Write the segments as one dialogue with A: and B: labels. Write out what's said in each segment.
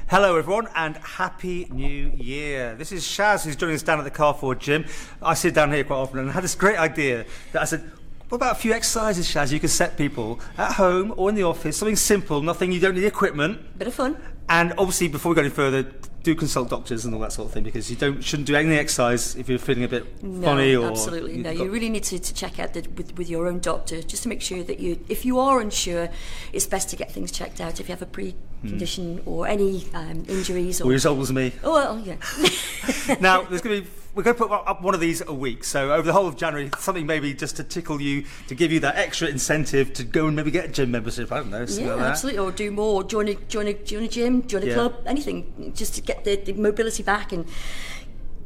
A: Hello everyone and Happy New Year. This is Shaz who's joining us down at the Carrefour Gym. I sit down here quite often and I had this great idea that I said, what about a few exercises, Shaz, you can set people at home or in the office, something simple, nothing, you don't need equipment.
B: Bit of fun.
A: And obviously before we go any further, do consult doctors and all that sort of thing, because you shouldn't do any exercise if you're feeling a bit funny or...
B: Absolutely. No, you really need to check out with your own doctor just to make sure that if you are unsure, it's best to get things checked out if you have a pre-condition or any injuries.
A: Or you're as old as me.
B: Oh, well, yeah.
A: Now, we're going to put up one of these a week. So over the whole of January, something maybe just to tickle you, to give you that extra incentive to go and maybe get a gym membership. I don't know.
B: Yeah, like absolutely. Or do more. Join a gym, join a club, anything, just to get the mobility back and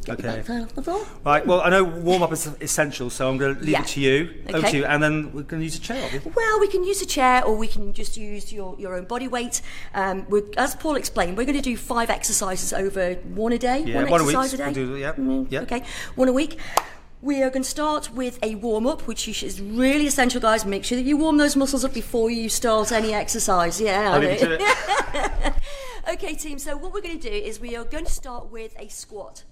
B: get back off the floor. Right.
A: Well, I know warm up is essential, so I'm going to leave it to you.
B: Okay.
A: Over to you, and then we're going to use a chair.
B: Well, we can use a chair, or we can just use your own body weight. As Paul explained, we're going to do 5 exercises over one a day.
A: Yeah,
B: one
A: a
B: exercise
A: week.
B: a day.
A: We'll do,
B: Okay, one a week. We are going to start with a warm-up, which is really essential, guys. Make sure that you warm those muscles up before you start any exercise. Yeah.
A: I'll leave you to it.
B: Okay, team, so what we're going to do is we are going to start with a squat.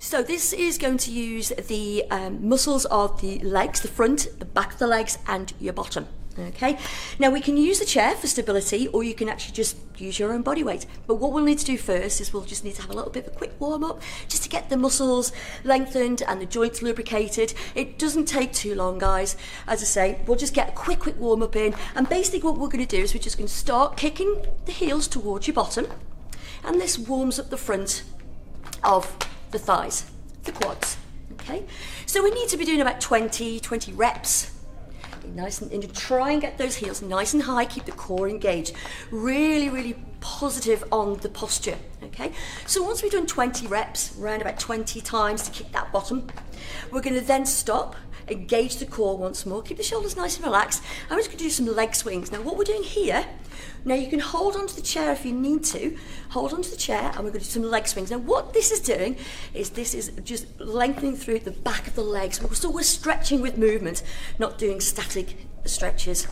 B: So this is going to use the muscles of the legs, the front, the back of the legs, and your bottom. Okay, now we can use the chair for stability, or you can actually just use your own body weight. But what we'll need to do first is we'll just need to have a little bit of a quick warm up just to get the muscles lengthened and the joints lubricated. It doesn't take too long, guys. As I say, we'll just get a quick warm up in, and basically what we're going to do is we're just going to start kicking the heels towards your bottom, and this warms up the front of the thighs, the quads. Okay, so we need to be doing about 20 reps. Nice and try and get those heels nice and high, keep the core engaged, really positive on the posture. Okay, so once we've done 20 reps, around about 20 times to kick that bottom, we're going to then stop, engage the core once more, keep the shoulders nice and relaxed, and we're just going to do some leg swings. Now what we're doing here, now you can hold onto the chair if you need to, hold onto the chair, and we're going to do some leg swings. Now what this is doing is this is just lengthening through the back of the legs, so we're stretching with movement, not doing static stretches.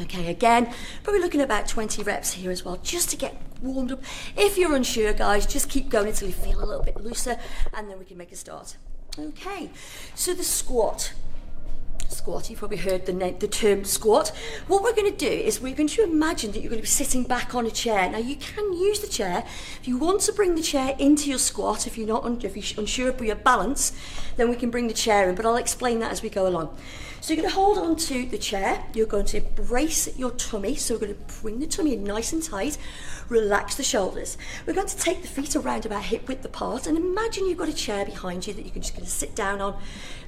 B: Okay, again, probably looking at about 20 reps here as well, just to get warmed up. If you're unsure, guys, just keep going until you feel a little bit looser, and then we can make a start. Okay, so the squat, you've probably heard the term squat. What we're going to do is we're going to imagine that you're going to be sitting back on a chair. Now you can use the chair if you want to bring the chair into your squat. If you're unsure of your balance, then we can bring the chair in, but I'll explain that as we go along. So you're going to hold on to the chair, you're going to brace your tummy, so we're going to bring the tummy in nice and tight, relax the shoulders. We're going to take the feet around about hip width apart, and imagine you've got a chair behind you that you're just going to sit down on,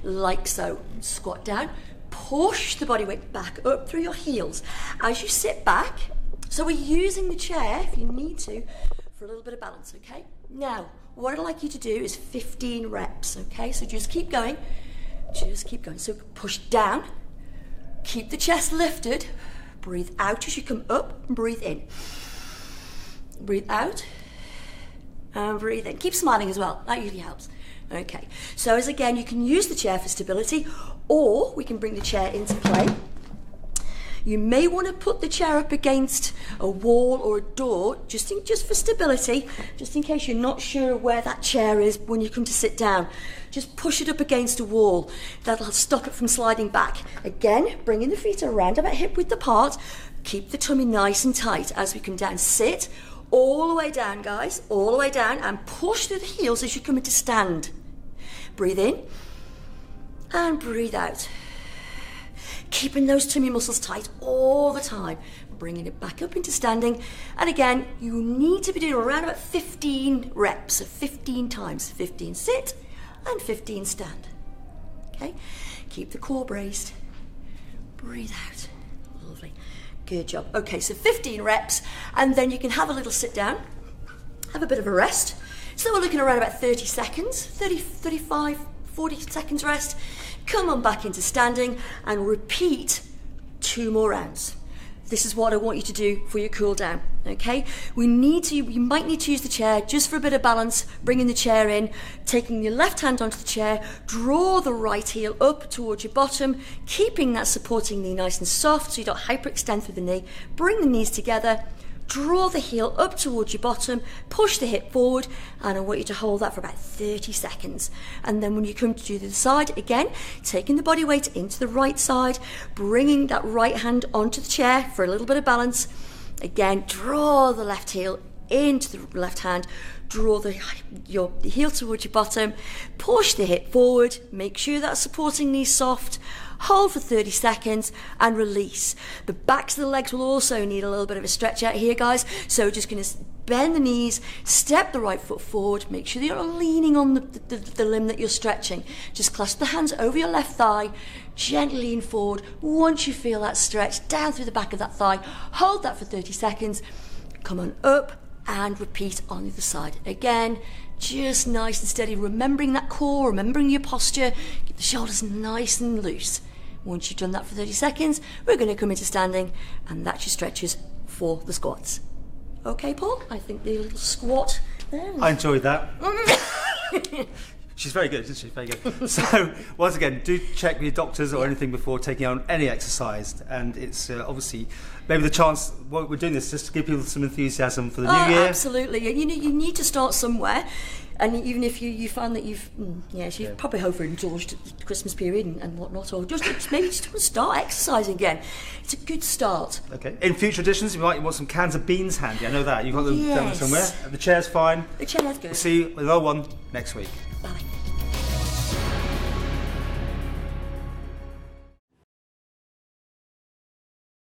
B: like so. Squat down, push the body weight back up through your heels as you sit back. So we're using the chair, if you need to, for a little bit of balance, okay? Now, what I'd like you to do is 15 reps, okay? So just keep going. Just keep going. So push down, keep the chest lifted, breathe out as you come up, and breathe in. Breathe out, and breathe in. Keep smiling as well, that usually helps. Okay, so as again, you can use the chair for stability, or we can bring the chair into play. You may want to put the chair up against a wall or a door, just for stability, just in case you're not sure where that chair is when you come to sit down. Just push it up against a wall. That'll stop it from sliding back. Again, bringing the feet around about hip width apart. Keep the tummy nice and tight as we come down. Sit all the way down, guys, all the way down, and push through the heels as you come into stand. Breathe in and breathe out. Keeping those tummy muscles tight all the time, bringing it back up into standing. And again, you need to be doing around about 15 reps, so 15 times. 15 sit and 15 stand. Okay, keep the core braced. Breathe out. Lovely. Good job. Okay, so 15 reps, and then you can have a little sit down, have a bit of a rest. So we're looking around about 30 seconds, 35, 40 seconds rest. Come on back into standing and repeat 2 more rounds. This is what I want you to do for your cool down, okay? You might need to use the chair just for a bit of balance, bringing the chair in, taking your left hand onto the chair, draw the right heel up towards your bottom, keeping that supporting knee nice and soft so you don't hyperextend through the knee, bring the knees together, Draw the heel up towards your bottom, push the hip forward, and I want you to hold that for about 30 seconds. And then when you come to do the other side, again, taking the body weight into the right side, bringing that right hand onto the chair for a little bit of balance. Again, draw the left heel into the left hand, draw your heel towards your bottom, push the hip forward, make sure that supporting knee's soft, hold for 30 seconds and release. The backs of the legs will also need a little bit of a stretch out here, guys, so just going to bend the knees, step the right foot forward, make sure that you're not leaning on the limb that you're stretching. Just clasp the hands over your left thigh, gently lean forward. Once you feel that stretch down through the back of that thigh, hold that for 30 seconds, come on up, and repeat on the other side. Again, just nice and steady, remembering that core, remembering your posture, keep the shoulders nice and loose. Once you've done that for 30 seconds, we're going to come into standing, and that's your stretches for the squats. Okay, Paul, I think the little squat there.
A: I enjoyed that. She's very good, isn't she? Very good. So, once again, do check with your doctors or anything before taking on any exercise. And it's obviously maybe the chance, what we're doing this just to give people some enthusiasm for the new year.
B: Absolutely. You know, you need to start somewhere. And even if you find that you've probably overindulged the Christmas period and whatnot, or just maybe just want to start exercising again, it's a good start.
A: Okay. In future editions, you might want some cans of beans handy. I know that. You've got them down somewhere. The chair's fine.
B: The chair's good.
A: We'll see you with another one next week.
B: Bye.